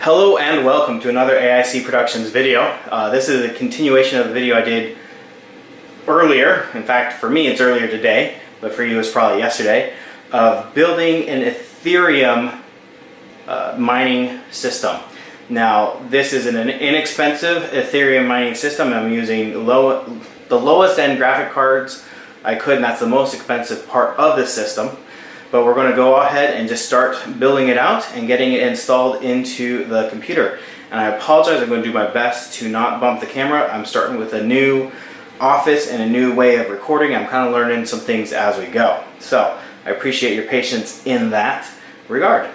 Hello and welcome to another AIC Productions video. This is a continuation of the video I did earlier. In fact, for me it's earlier today, but for you it's probably yesterday, of building an Ethereum mining system. Now, this is an inexpensive Ethereum mining system. I'm using the lowest end graphic cards I could, and that's the most expensive part of the system. But we're going to go ahead and just start building it out and getting it installed into the computer. And I apologize, I'm going to do my best to not bump the camera. I'm starting with a new office and a new way of recording. I'm kind of learning some things as we go. So I appreciate your patience in that regard.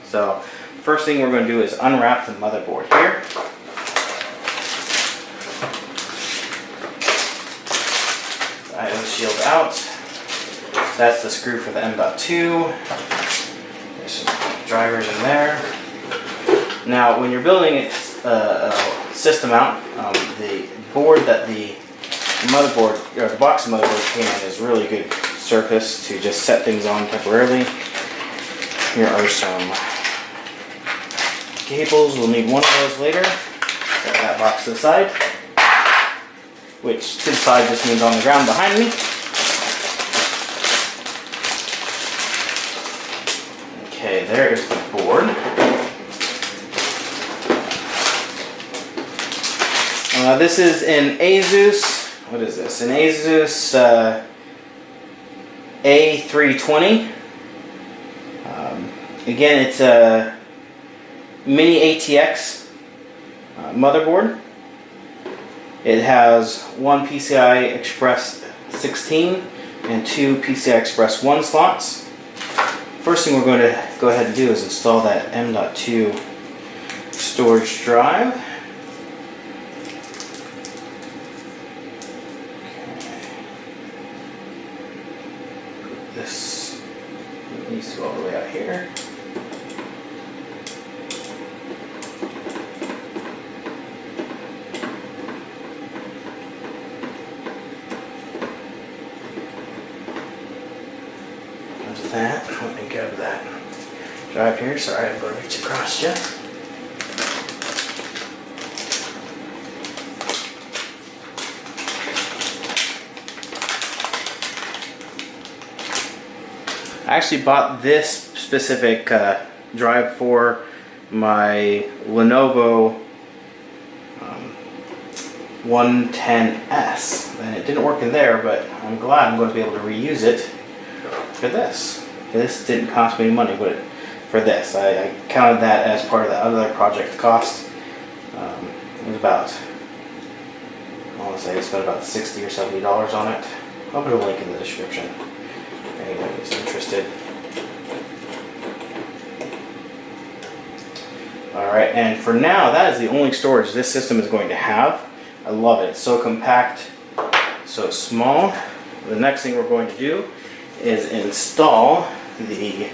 So first thing we're going to do is unwrap the motherboard here. IO shield out. That's the screw for the M.2. There's some drivers in there. Now, when you're building a system out, the board that the motherboard, or the box motherboard came in, is really good surface to just set things on temporarily. Here are some cables. We'll need one of those later. Set that box to the side, which to the side just means on the ground behind me. Okay, there is the board. This is an Asus, what is this? An Asus A320. Again, it's a mini ATX motherboard. It has one PCI Express 16 and two PCI Express 1 slots. First thing we're going to go ahead and do is install that M.2 storage drive. Put this, it needs to go all the way out here. That. Let me grab that drive here. Sorry, I'm going to reach across you. I actually bought this specific drive for my Lenovo 110S, and it didn't work in there, but I'm glad I'm going to be able to reuse it for this. This didn't cost me any money, but for this, I counted that as part of the other project cost. It was about, I want to say I spent about $60 or $70 on it. I'll put a link in the description if anybody's interested. Alright, and for now, that is the only storage this system is going to have. I love it. It's so compact, so small. The next thing we're going to do is install the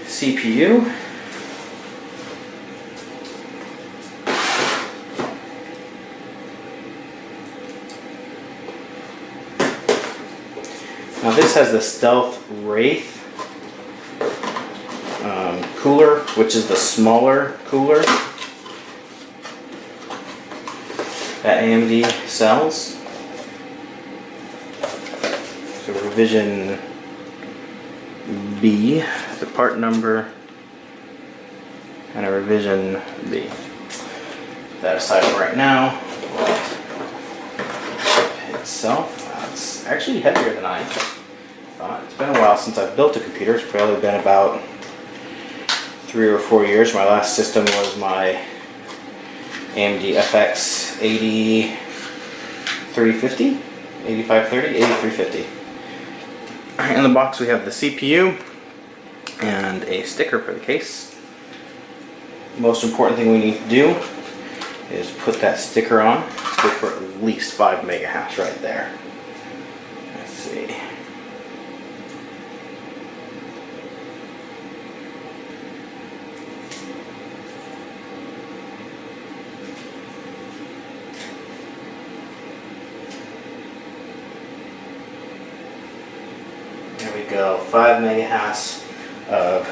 CPU. Now this has the Stealth Wraith cooler, which is the smaller cooler that AMD sells. So revision B, the part number, and a revision B. That aside for right now. Itself, it's actually heavier than I thought. It's been a while since I've built a computer. It's probably been about 3 or 4 years. My last system was my AMD FX 8350, 8530, 8350. In the box we have the CPU and a sticker for the case. The most important thing we need to do is put that sticker on. It's good for at least 5 megahash right there. Let's see. There we go, 5 megahash of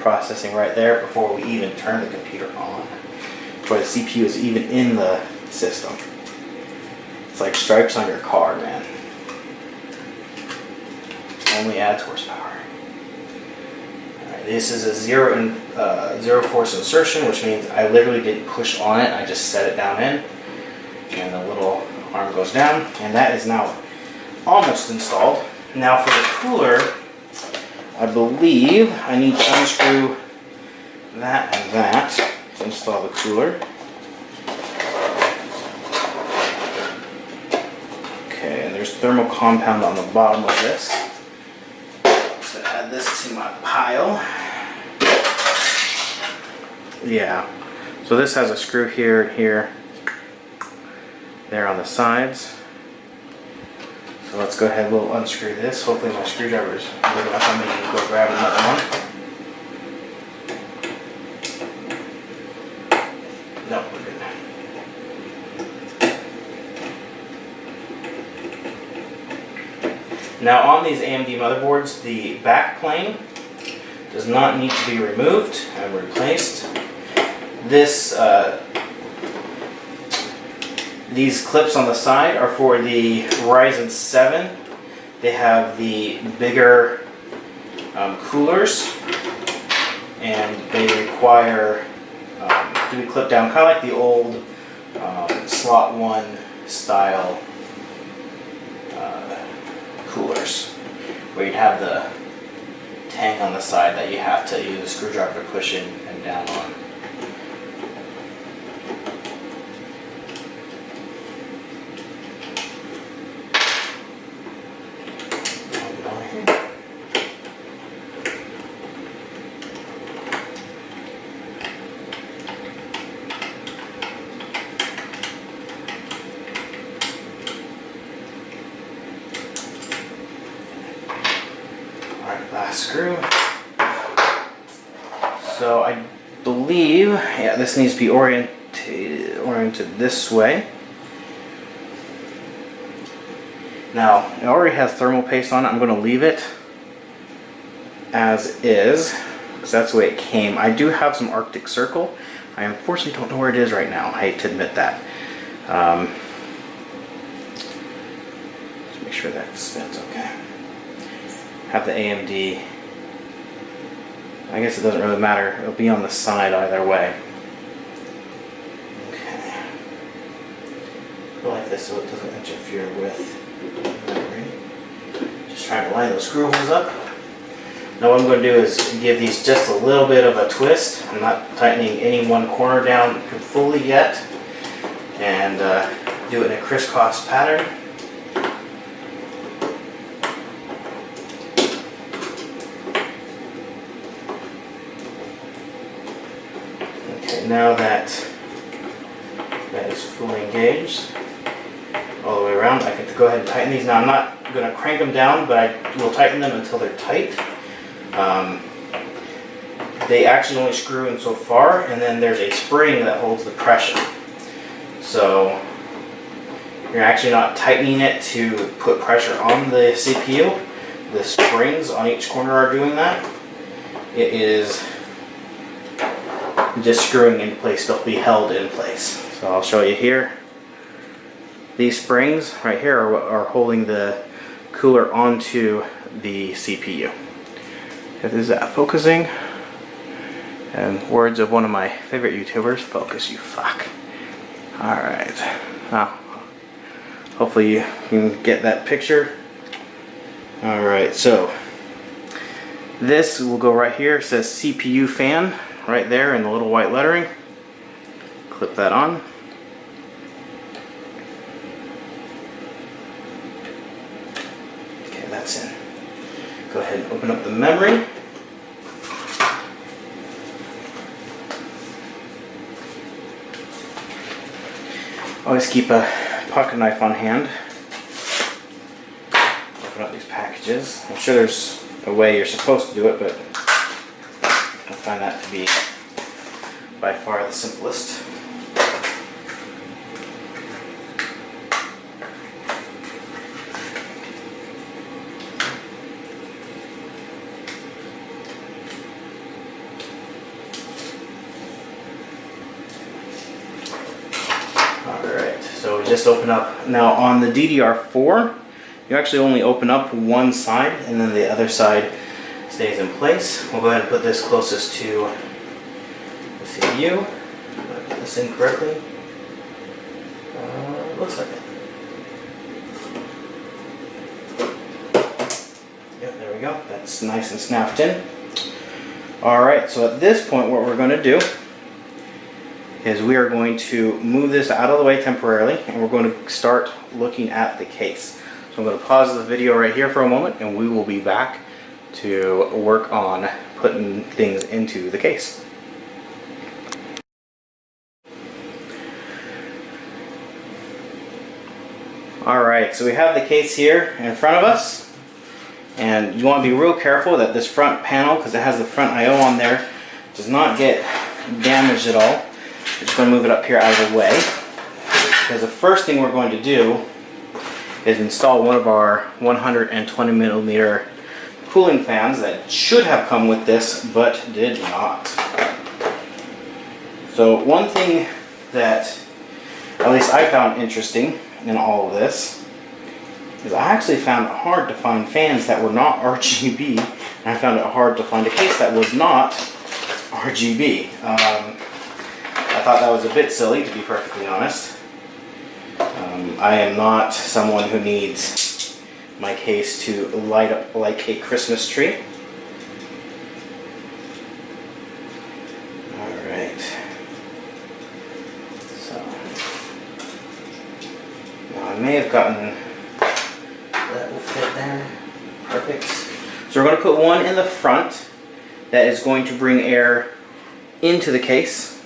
processing right there before we even turn the computer on. Before the CPU is even in the system. It's like stripes on your car, man. Only adds horsepower. Alright, this is a zero force insertion, which means I literally didn't push on it, I just set it down in. And the little arm goes down, and that is now almost installed. Now for the cooler, I believe I need to unscrew that and that to install the cooler. Okay, and there's thermal compound on the bottom of this. So add this to my pile. Yeah, so this has a screw here and here, there on the sides. So let's go ahead, we'll unscrew this. Hopefully my screwdriver is big enough. I'm going to go grab another one. No, we're good. Now on these AMD motherboards, the back plane does not need to be removed and replaced. These clips on the side are for the Ryzen 7. They have the bigger coolers, and they require to be clipped down, kind of like the old slot 1 style coolers, where you'd have the tang on the side that you have to use a screwdriver to push in and down on. Last screw. So I believe, yeah, this needs to be oriented this way. Now, it already has thermal paste on it. I'm going to leave it as is, because that's the way it came. I do have some Arctic Circle. I unfortunately don't know where it is right now. I hate to admit that. Let's make sure that's okay. Have the AMD. I guess it doesn't really matter. It'll be on the side either way. Okay. Go like this so it doesn't interfere with the memory. Just trying to line those screw holes up. Now what I'm going to do is give these just a little bit of a twist. I'm not tightening any one corner down fully yet. And do it in a crisscross pattern. Now that is fully engaged all the way around, I can go ahead and tighten these. Now I'm not going to crank them down, but I will tighten them until they're tight. They actually only screw in so far, and then there's a spring that holds the pressure. So you're actually not tightening it to put pressure on the CPU. The springs on each corner are doing that. It is just screwing in place. They'll be held in place. So I'll show you here. These springs right here are what are holding the cooler onto the CPU. Is that focusing? And words of one of my favorite YouTubers, focus you fuck. Alright. Now, hopefully you can get that picture. Alright, so this will go right here. It says CPU fan right there in the little white lettering. Clip that on. Okay, that's in. Go ahead and open up the memory. Always keep a pocket knife on hand. Open up these packages. I'm sure there's a way you're supposed to do it, but I find that to be by far the simplest. just open up. Now on the DDR4, you actually only open up one side and then the other side stays in place. We'll go ahead and put this closest to the CPU. Put this in correctly. Looks like it. Yep, there we go. That's nice and snapped in. Alright, so at this point what we're going to do is we are going to move this out of the way temporarily and we're going to start looking at the case. So I'm going to pause the video right here for a moment and we will be back to work on putting things into the case. Alright, so we have the case here in front of us, and you want to be real careful that this front panel, because it has the front I/O on there, does not get damaged at all. We're just going to move it up here out of the way, because the first thing we're going to do is install one of our 120 millimeter cooling fans that should have come with this but did not. So one thing that at least I found interesting in all of this is I actually found it hard to find fans that were not RGB, and I found it hard to find a case that was not RGB. I thought that was a bit silly, to be perfectly honest. I am not someone who needs my case to light up like a Christmas tree. Alright. So, now I may have gotten, that will fit there. Perfect. So we're going to put one in the front that is going to bring air into the case.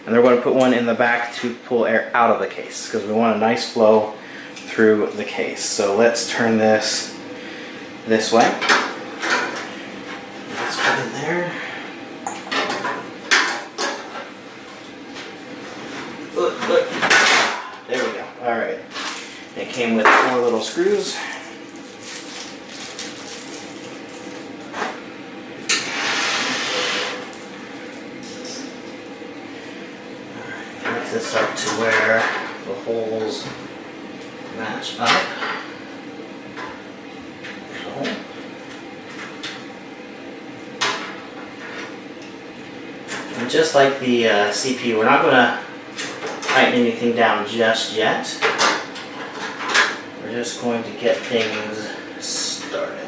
And they're going to put one in the back to pull air out of the case because we want a nice flow through the case. So let's turn this way. Let's put it there. Look. There we go. Alright. It came with 4 little screws. This up to where the holes match up. So. And just like the CPU, we're not going to tighten anything down just yet. We're just going to get things started.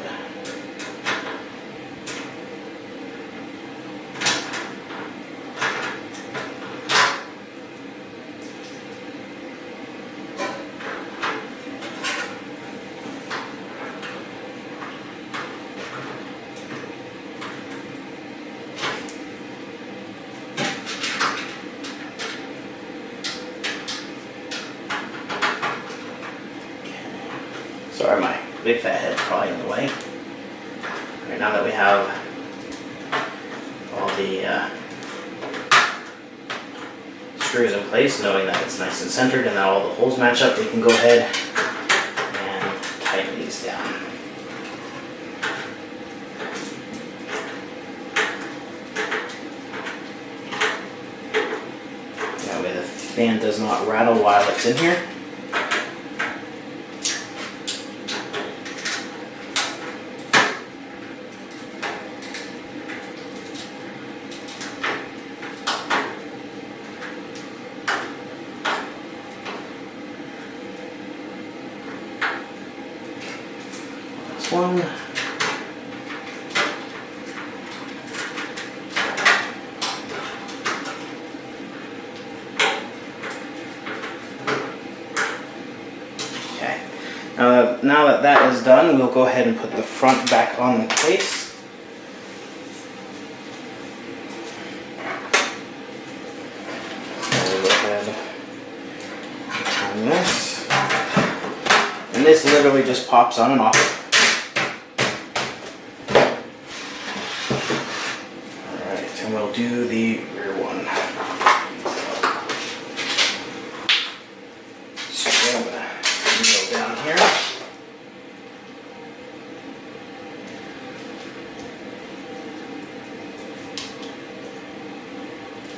Sorry, my big fat head's probably in the way. Right now that we have all the screws in place, knowing that it's nice and centered and that all the holes match up, we can go ahead and tighten these down. That way the fan does not rattle while it's in here. One. Okay. Now that that is done, we'll go ahead and put the front back on the case. So we'll go ahead and turn this. And this literally just pops on and off. And we'll do the rear one. So I'm going to kneel down here.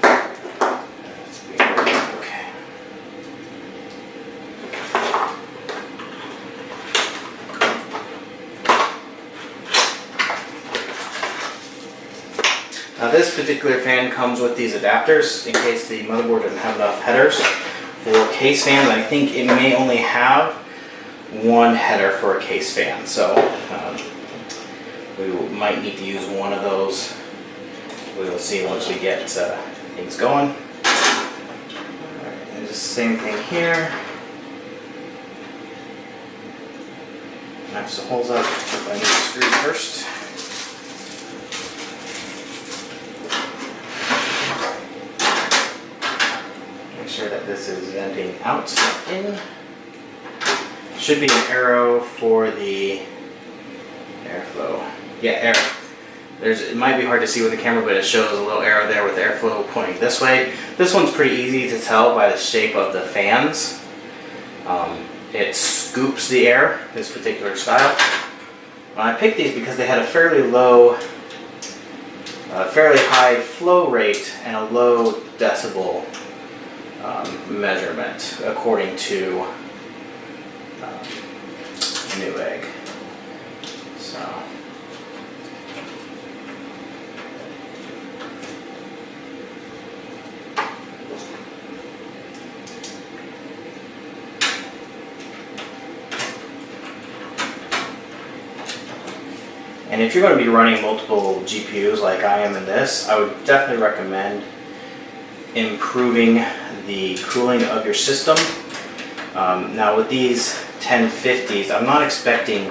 That's okay. Now this particular fan comes with these adapters in case the motherboard doesn't have enough headers. For case fans, I think it may only have one header for a case fan, so we might need to use one of those. We will see once we get things going. Alright, and just the same thing here. Match the holes up. I need the screws first. Make sure that this is venting out and in. Should be an arrow for the airflow. Yeah, air. It might be hard to see with the camera, but it shows a little arrow there with airflow pointing this way. This one's pretty easy to tell by the shape of the fans. It scoops the air, this particular style. I picked these because they had a fairly high flow rate and a low decibel measurement, according to Newegg. So. And if you're going to be running multiple GPUs like I am in this, I would definitely recommend improving the cooling of your system. Now with these 1050s, I'm not expecting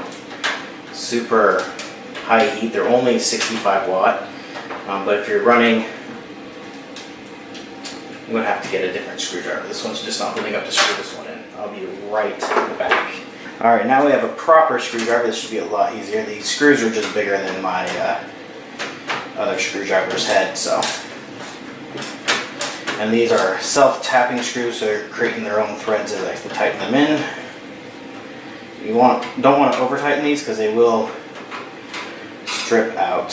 super high heat. They're only 65 watt. But if you're running, I'm going to have to get a different screwdriver. This one's just not holding up to screw this one in. I'll be right in the back. Alright, now we have a proper screwdriver. This should be a lot easier. These screws are just bigger than my other screwdriver's head, so. And these are self-tapping screws, so they're creating their own threads as I can tighten them in. You don't want to over-tighten these because they will strip out.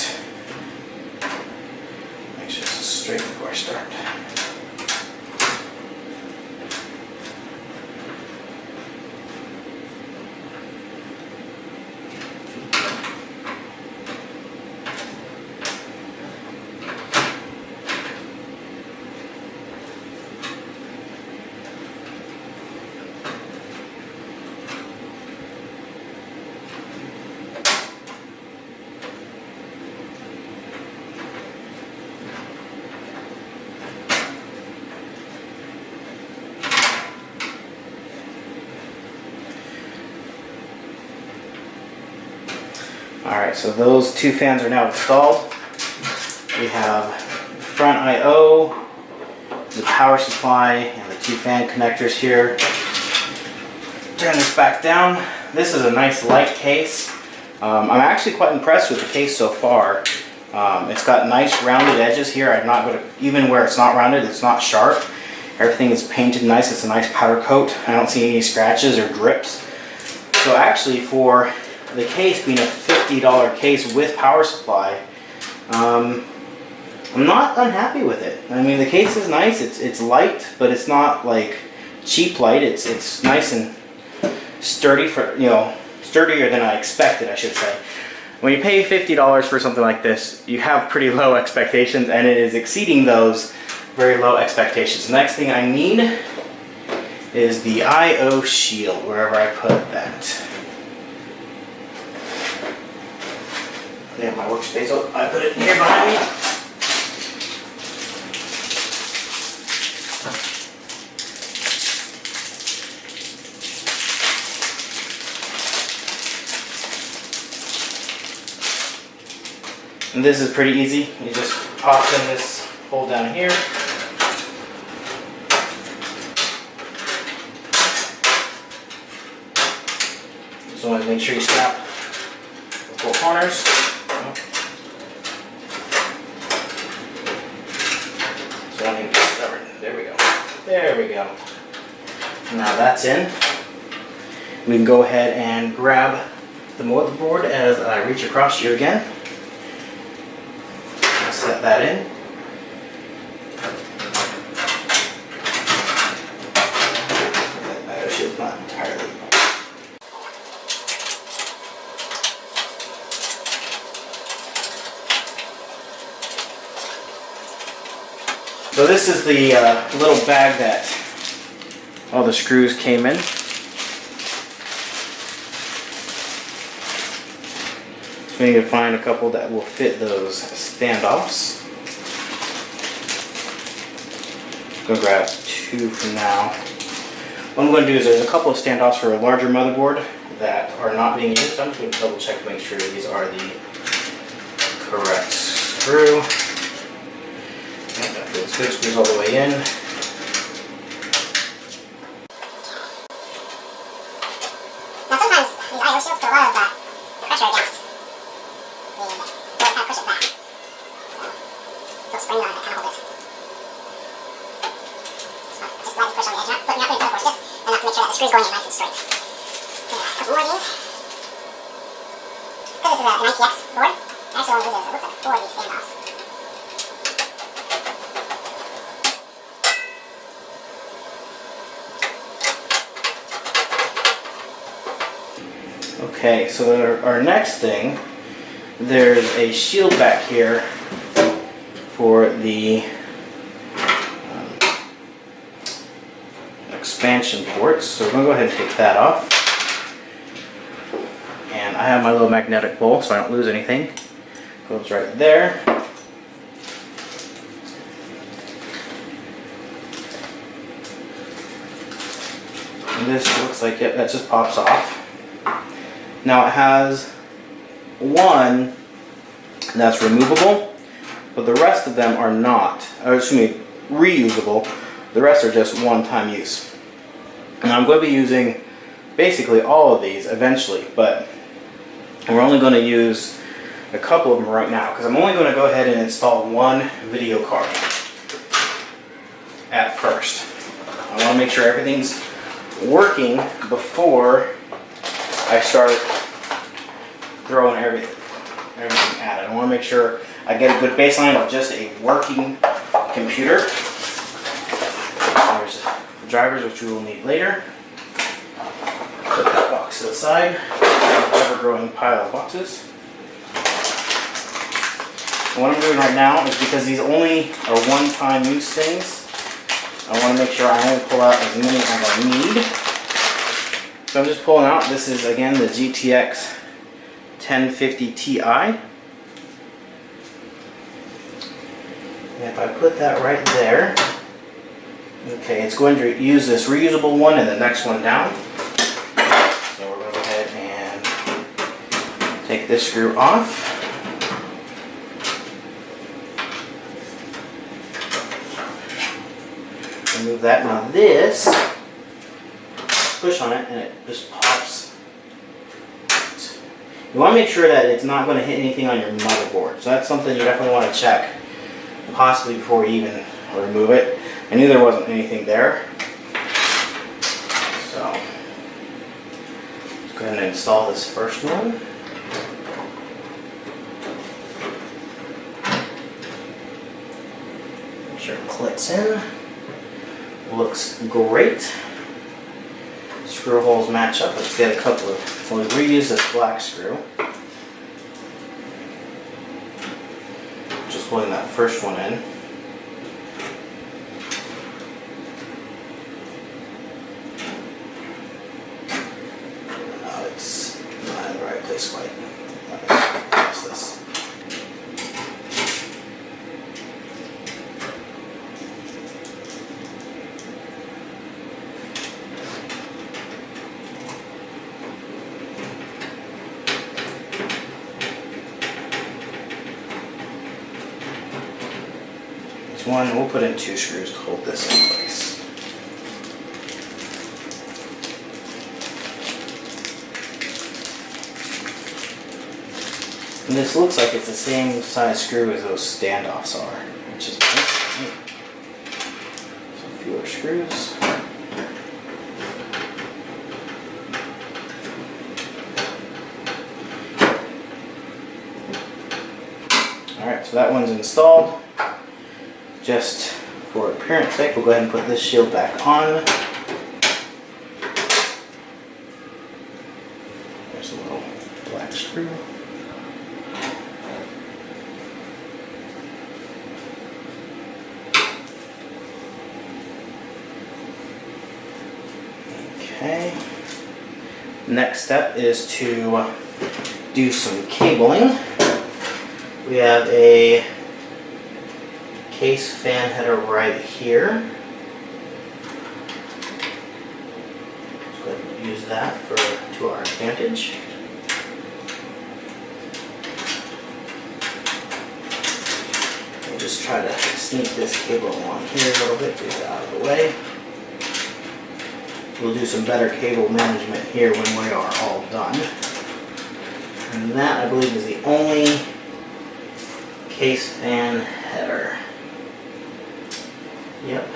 Make sure this is straight before I start. Alright, so those two fans are now installed. We have front I/O, the power supply, and the two fan connectors here. Turn this back down. This is a nice light case. I'm actually quite impressed with the case so far. It's got nice rounded edges here. I'm not going to, even where it's not rounded, it's not sharp. Everything is painted nice. It's a nice powder coat. I don't see any scratches or drips. So actually, for the case being a $50 case with power supply, I'm not unhappy with it. I mean, the case is nice. It's light, but it's not like cheap light. It's nice and sturdy, for sturdier than I expected, I should say. When you pay $50 for something like this, you have pretty low expectations, and it is exceeding those very low expectations. The next thing I need is the I/O shield, wherever I put that. I have my workspace, so I put it here behind me. And this is pretty easy. You just pop in this hole down here. Just want to make sure you snap the four corners. There we go. There we go. Now that's in. We can go ahead and grab the motherboard as I reach across you again. I'll set that in. That shield's not entirely. So this is the little bag that all the screws came in. So we need to find a couple that will fit those standoffs. I'm going to grab 2 for now. What I'm going to do is there's a couple of standoffs for a larger motherboard that are not being used. So I'm just going to double check to make sure these are the correct screw. And that feels good. Screws all the way in. Now sometimes these I/O shields put a lot of pressure against the board, kind of push it back. So spring on it, kind of hold it. So just lightly push on the edge, not putting pedal force, just enough to make sure that the screw's going in nice and straight. Okay, a couple more of these. Because this is an ITX board, I actually only use it, so it looks like 4 of these standoffs. Okay, so our next thing, there's a shield back here for the expansion ports. So we're going to go ahead and take that off. And I have my little magnetic bowl so I don't lose anything. Goes right there. And this looks like it, that just pops off. Now it has one that's removable, but the rest of them are not, or excuse me, reusable. The rest are just one-time use. And I'm going to be using basically all of these eventually, but we're only going to use a couple of them right now because I'm only going to go ahead and install one video card at first. I want to make sure everything's working before I start throwing everything at it. I want to make sure I get a good baseline of just a working computer. There's the drivers, which we will need later. Put that box to the side. Ever-growing pile of boxes. And what I'm doing right now is because these only are one-time use things, I want to make sure I only pull out as many as I need. So I'm just pulling out, this is again the GTX 1050 Ti. And if I put that right there, okay, it's going to use this reusable one and the next one down. So we're going to go ahead and take this screw off. Remove that. Now this, push on it and it just pops. You want to make sure that it's not going to hit anything on your motherboard. So that's something you definitely want to check, possibly before you even remove it. I knew there wasn't anything there. So let's go ahead and install this first one. Make sure it clicks in. Looks great. Screw holes match up. Let's get a couple of, we'll reuse this black screw. Just pulling that first one in. No, it's not in the right place quite. What's this? One, we'll put in 2 screws to hold this in place. And this looks like it's the same size screw as those standoffs are, which is nice. So fewer screws. Alright, so that one's installed. Just for appearance sake, we'll go ahead and put this shield back on. There's a little black screw. Okay. Next step is to do some cabling. We have a case fan header right here. Let's go ahead and use that to our advantage. We'll just try to sneak this cable along here a little bit to get it out of the way. We'll do some better cable management here when we are all done. And that, I believe, is the only case fan header. Yep.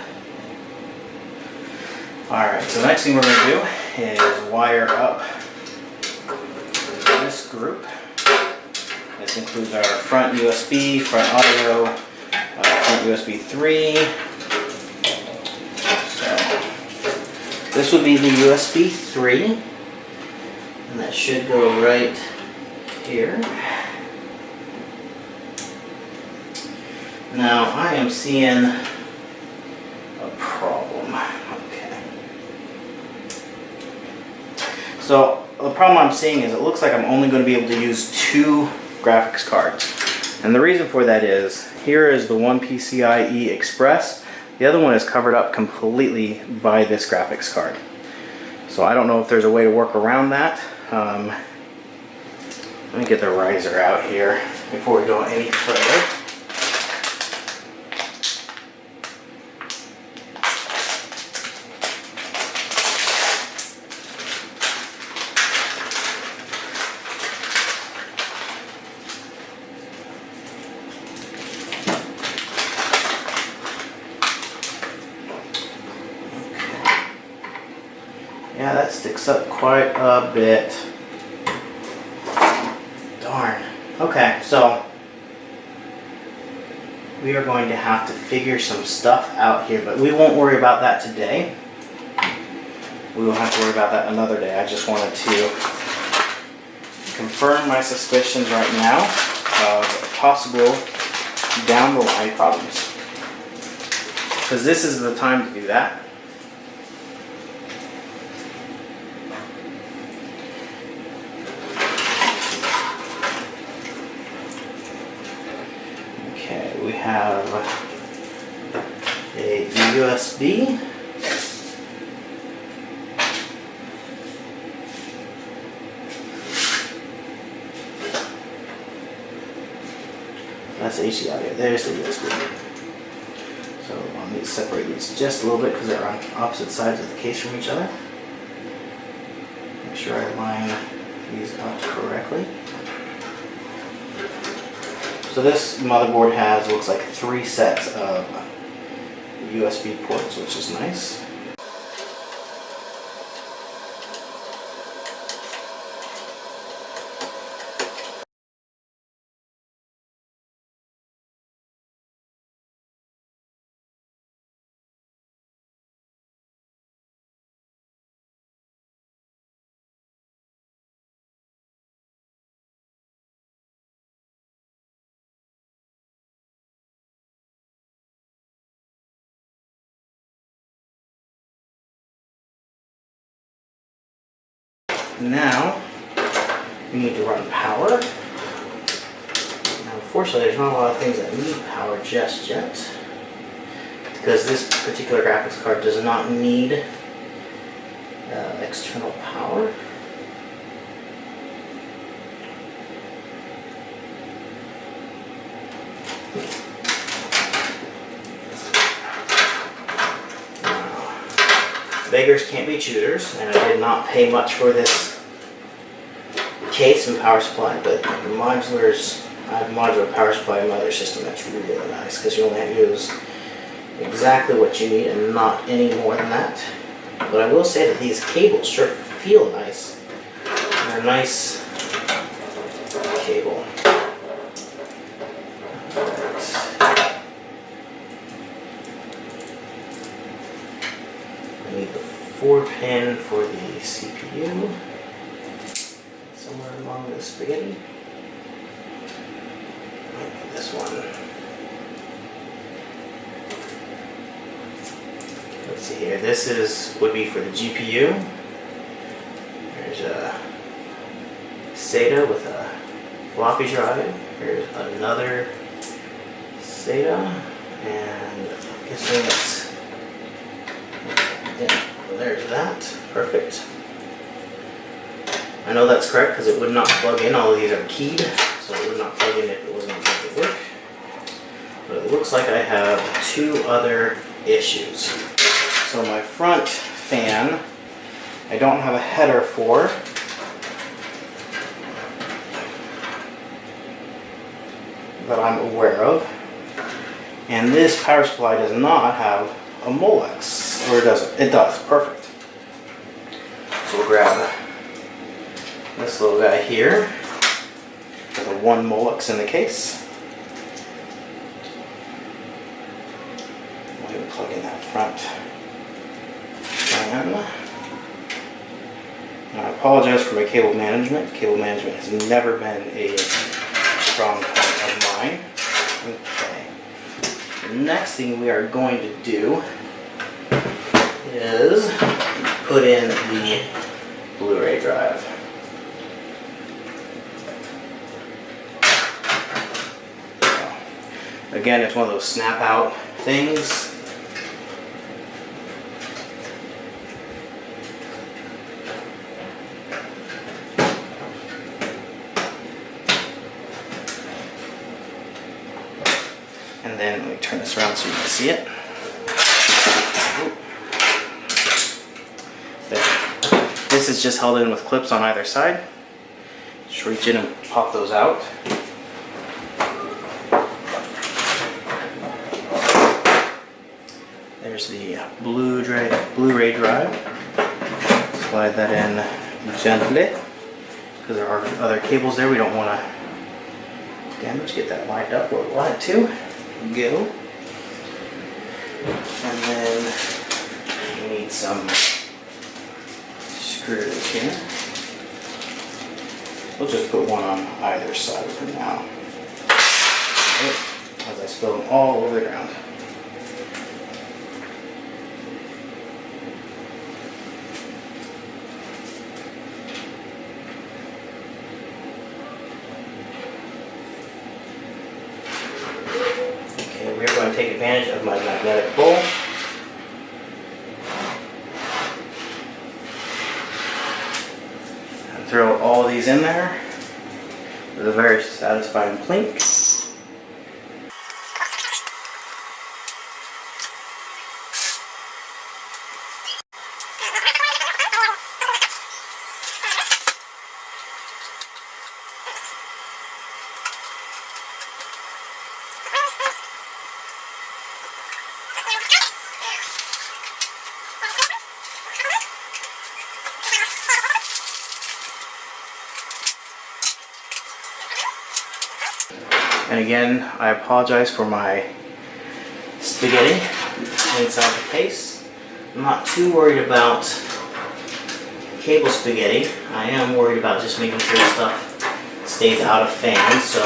Alright, so the next thing we're going to do is wire up this group. This includes our front USB, front audio, front USB 3. So this would be the USB 3, and that should go right here. Now I am seeing a problem. Okay. So the problem I'm seeing is it looks like I'm only going to be able to use 2 graphics cards. And the reason for that is, here is the one PCIe Express. The other one is covered up completely by this graphics card. So I don't know if there's a way to work around that. Let me get the riser out here before we go any further. Yeah, that sticks up quite a bit. Darn. Okay, so we are going to have to figure some stuff out here, but we won't worry about that today. We will have to worry about that another day. I just wanted to confirm my suspicions right now of possible down the line problems. Because this is the time to do that. Okay, we have a USB. That's AC audio. There's the USB. So I'll need to separate these just a little bit because they're on opposite sides of the case from each other. Make sure I line these up correctly. So this motherboard has, looks like 3 sets of USB ports, which is nice. Now, we need to run power. Now, unfortunately, there's not a lot of things that need power just yet, because this particular graphics card does not need external power. Beggars can't be choosers, and I did not pay much for this case and power supply, but the modulars, I have a modular power supply in my other system that's really nice because you only have to use exactly what you need and not any more than that. But I will say that these cables sure feel nice. They're a nice cable. I need the 4-pin for the CPU, somewhere along the spaghetti. Like this one. Let's see here. This would be for the GPU. SATA with a floppy drive. Here's another SATA, and I'm guessing it's, yeah, there's that. Perfect. I know that's correct because it would not plug in. All of these are keyed, so it would not plug in if it wasn't going to work. But it looks like I have two other issues. So my front fan, I don't have a header for. That I'm aware of. And this power supply does not have a Molex, or does it? It does. Perfect. So we'll grab this little guy here with a 1 Molex in the case. We're going to plug in that front fan. And I apologize for my cable management. Cable management has never been a strong point of mine. Okay. The next thing we are going to do is put in the Blu-ray drive. So, again, it's one of those snap out things. And then let me turn this around so you can see it. There. This is just held in with clips on either side. Just reach in and pop those out. There's the Blu-ray drive. Slide that in gently because there are other cables there we don't want to damage. Get that lined up where we want it to go. And then we need some screws here. We'll just put one on either side for now. As I spill them all over the ground. Okay, we're going to take advantage of my magnetic bowl. Throw all these in there with a very satisfying plink. And again, I apologize for my spaghetti inside the case. I'm not too worried about cable spaghetti. I am worried about just making sure stuff stays out of fans. So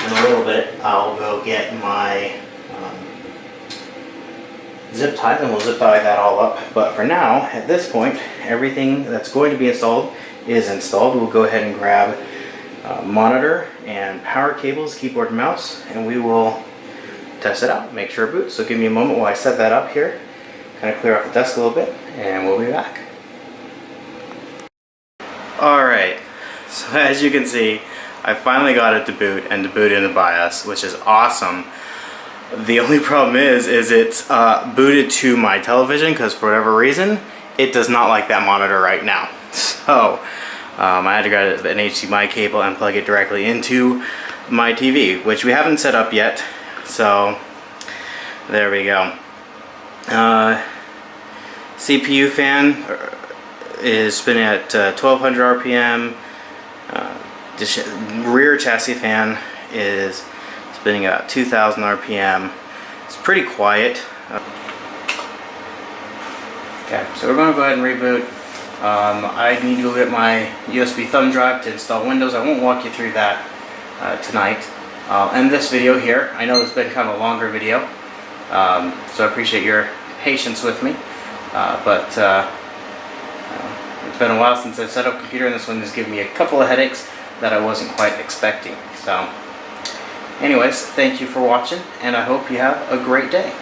in a little bit, I'll go get my zip tie, and we'll zip tie that all up. But for now, at this point, everything that's going to be installed is installed. We'll go ahead and grab monitor and power cables, keyboard and mouse, and we will test it out, make sure it boots. So give me a moment while I set that up here, kind of clear off the desk a little bit, and we'll be back. Alright, so as you can see, I finally got it to boot and to boot into BIOS, which is awesome. The only problem is it's booted to my television because for whatever reason, it does not like that monitor right now. So I had to grab an HDMI cable and plug it directly into my TV, which we haven't set up yet. So there we go. CPU fan is spinning at 1200 RPM. The rear chassis fan is spinning at 2000 RPM. It's pretty quiet. Okay, so we're going to go ahead and reboot. I need to go get my USB thumb drive to install Windows. I won't walk you through that tonight. I'll end this video here. I know it's been kind of a longer video, so I appreciate your patience with me. It's been a while since I've set up a computer, and this one has given me a couple of headaches that I wasn't quite expecting. So anyways, thank you for watching, and I hope you have a great day.